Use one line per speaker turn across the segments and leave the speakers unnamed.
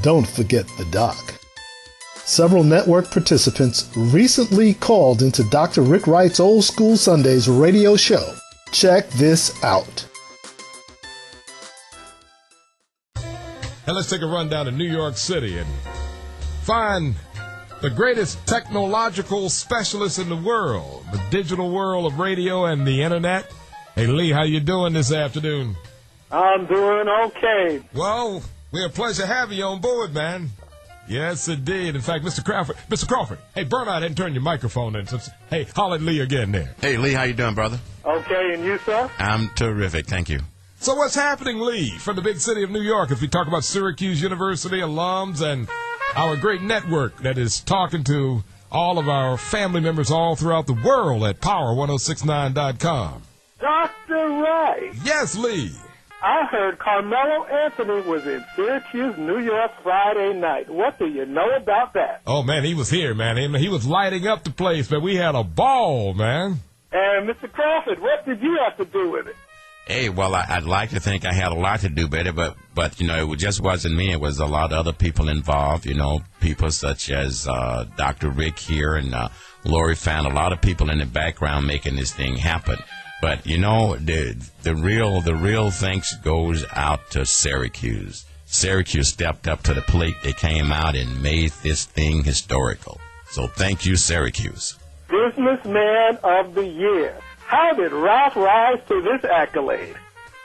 Don't forget the doc. Several network participants recently called into Dr. Rick Wright's Old School Sundays radio show. Check this out.
And let's take a run down to New York City and find the greatest technological specialist in the world, the digital world of radio and the internet. Hey, Lee, how you doing this afternoon?
I'm doing okay.
Well, we're a pleasure having you on board, man. Yes, indeed. In fact, Mr. Crawford, hey, burn out and turn your microphone in. Hey, holler at Lee again there.
Hey, Lee, how you doing, brother?
Okay, and you, sir?
I'm terrific, thank you.
So what's happening, Lee, from the big city of New York, if we talk about Syracuse University alums and our great network that is talking to all of our family members all throughout the world at power1069.com?
Dr. Wright.
Yes, Lee.
I heard Carmelo Anthony was in Syracuse, New York Friday night. What do you know about that?
Oh, man, he was here, man. He was lighting up the place, man. We had a ball, man.
And Mr. Crawford, what did you have to do with it?
Hey, well, I'd like to think I had a lot to do with it, but you know, it just wasn't me. It was a lot of other people involved, you know, people such as Dr. Rick here and Lori Fan, a lot of people in the background making this thing happen. But, you know, the real thanks goes out to Syracuse. Syracuse stepped up to the plate. They came out and made this thing historical. So thank you, Syracuse.
Businessman of the Year. How did Ralph rise to this accolade?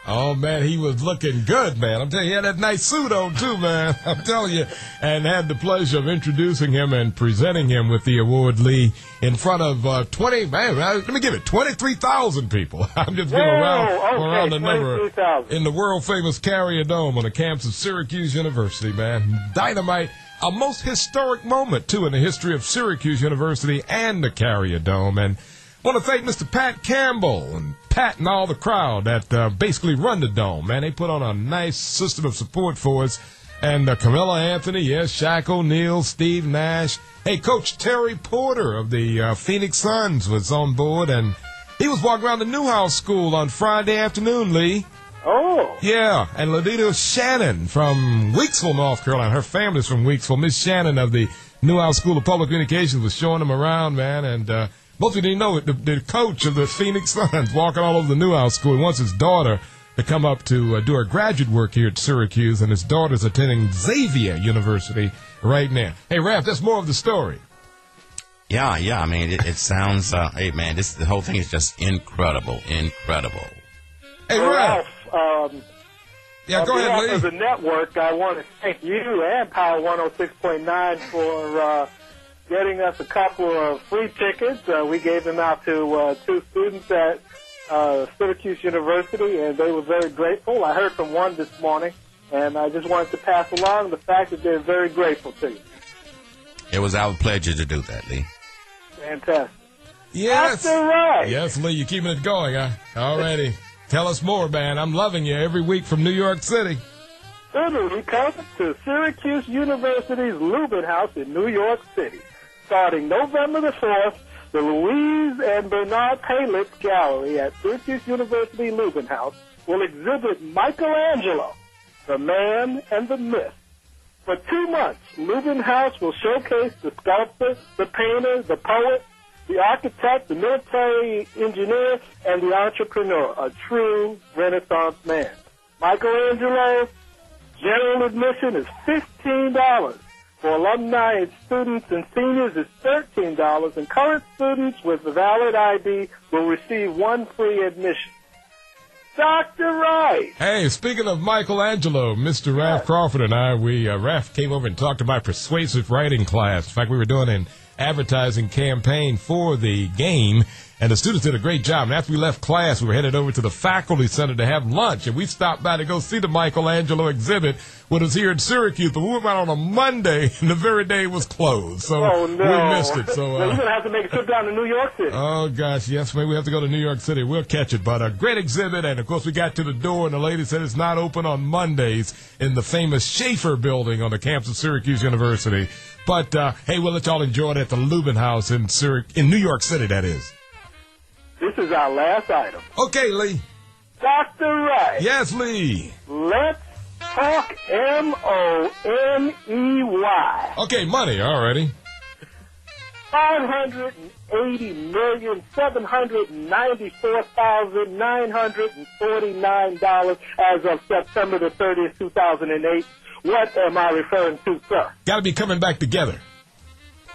Oh, man, he was looking good, man. I'm telling you, he had that nice suit on, too, man. I'm telling you. And had the pleasure of introducing him and presenting him with the award, Lee, in front of 23,000 people. I'm just giving around the number in the world-famous Carrier Dome on the campus of Syracuse University, man. Dynamite. A most historic moment, too, in the history of Syracuse University and the Carrier Dome. And I want to thank Mr. Pat Campbell and Pat and all the crowd that basically run the Dome, man. They put on a nice system of support for us. And Carmelo Anthony, yes, Shaq O'Neal, Steve Nash. Hey, Coach Terry Porter of the Phoenix Suns was on board, and he was walking around the Newhouse School on Friday afternoon, Lee.
Oh.
Yeah, and Ladita Shannon from Weeksville, North Carolina. Her family's from Weeksville. Miss Shannon of the Newhouse School of Public Communications was showing them around, man, and most of you didn't know it. The coach of the Phoenix Suns walking all over the Newhouse School. He wants his daughter to come up to do her graduate work here at Syracuse, and his daughter's attending Xavier University right now. Hey, Raph, that's more of the story.
Yeah. I mean, it sounds. Hey, man, the whole thing is just incredible.
Hey,
Ralph.
Yeah, go ahead, Lee.
On behalf of the network, I want to thank you and Power 106.9 for getting us a couple of free tickets. We gave them out to two students at Syracuse University, and they were very grateful. I heard from one this morning, and I just wanted to pass along the fact that they're very grateful to you.
It was our pleasure to do that, Lee.
Fantastic.
Yes.
That's right.
Yes, Lee, you're keeping it going, huh? All righty. Tell us more, man. I'm loving you every week from New York City.
Certainly, come to Syracuse University's Lubin House in New York City. Starting November the 4th, the Louise and Bernard Palitz Gallery at Syracuse University Lubin House will exhibit Michaelangelo, the man and the myth. For 2 months, Lubin House will showcase the sculptor, the painter, the poet, the architect, the military engineer, and the entrepreneur, a true Renaissance man. Michelangelo's general admission is $15. For alumni and students and seniors, it's $13, and current students with a valid ID will receive one free admission. Dr. Wright.
Hey, speaking of Michaelangelo, Mr. Raph Crawford and I, Raph came over and talked to my persuasive writing class. In fact, we were doing an advertising campaign for the game, and the students did a great job. And after we left class, we were headed over to the faculty center to have lunch, and we stopped by to go see the Michaelangelo exhibit when it was here in Syracuse. But we went out on a Monday, and the very day it was closed, so we missed it. So
well, you're going to have to make a trip down to New York City.
Oh, gosh, yes, maybe we have to go to New York City. We'll catch it. But a great exhibit, and, of course, we got to the door, and the lady said it's not open on Mondays in the famous Schaefer building on the campus of Syracuse University. But, hey, we'll let y'all enjoy it at the Lubin House in New York City, that is.
This is our last item.
Okay, Lee.
Dr. Wright.
Yes, Lee.
Let's Talk, M-O-N-E-Y.
Okay, money, already.
$580,794,949 as of September the 30th, 2008. What am I referring to, sir?
Got to be coming back together.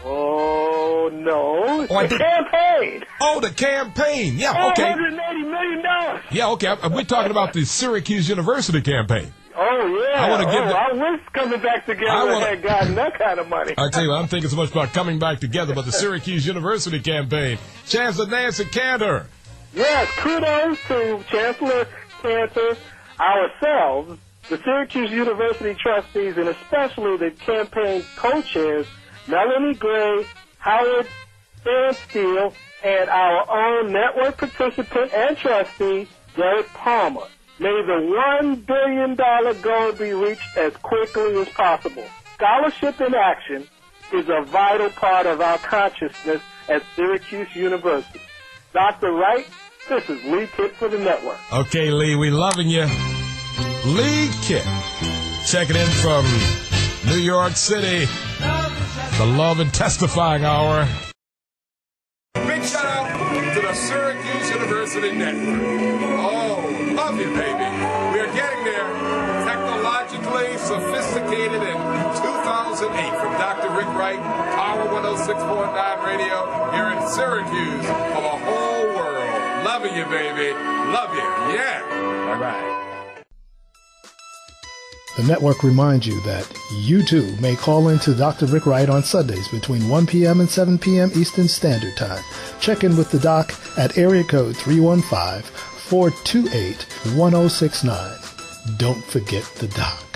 Oh, no. It's the campaign.
Oh, the campaign. Yeah, okay.
$180 million.
Yeah, okay. We're talking about the Syracuse University campaign.
Oh, yeah. I wish coming back together had gotten that kind of money.
I tell you what, I'm thinking so much about coming back together, but the Syracuse University campaign. Chancellor Nancy Cantor.
Yes, kudos to Chancellor Cantor, ourselves, the Syracuse University trustees, and especially the campaign co-chairs, Melanie Gray, Howard Standstill, and our own network participant and trustee, Derek Palmer. May the $1 billion goal be reached as quickly as possible. Scholarship in action is a vital part of our consciousness at Syracuse University. Dr. Wright, this is Lee Kitt for the network.
Okay, Lee, we loving you. Lee Kitt, checking in from New York City, the Love and Testifying Hour.
Big shout out to the Syracuse University Network. Oh, love you, baby. We are getting there. Technologically sophisticated in 2008 from Dr. Rick Wright, Power 106.9 Radio here in Syracuse for the whole world. Loving you, baby. Love you. Yeah. Bye-bye.
The network reminds you that you too may call in to Dr. Rick Wright on Sundays between 1 p.m. and 7 p.m. Eastern Standard Time. Check in with the doc at area code 315-428-1069. Don't forget the doc.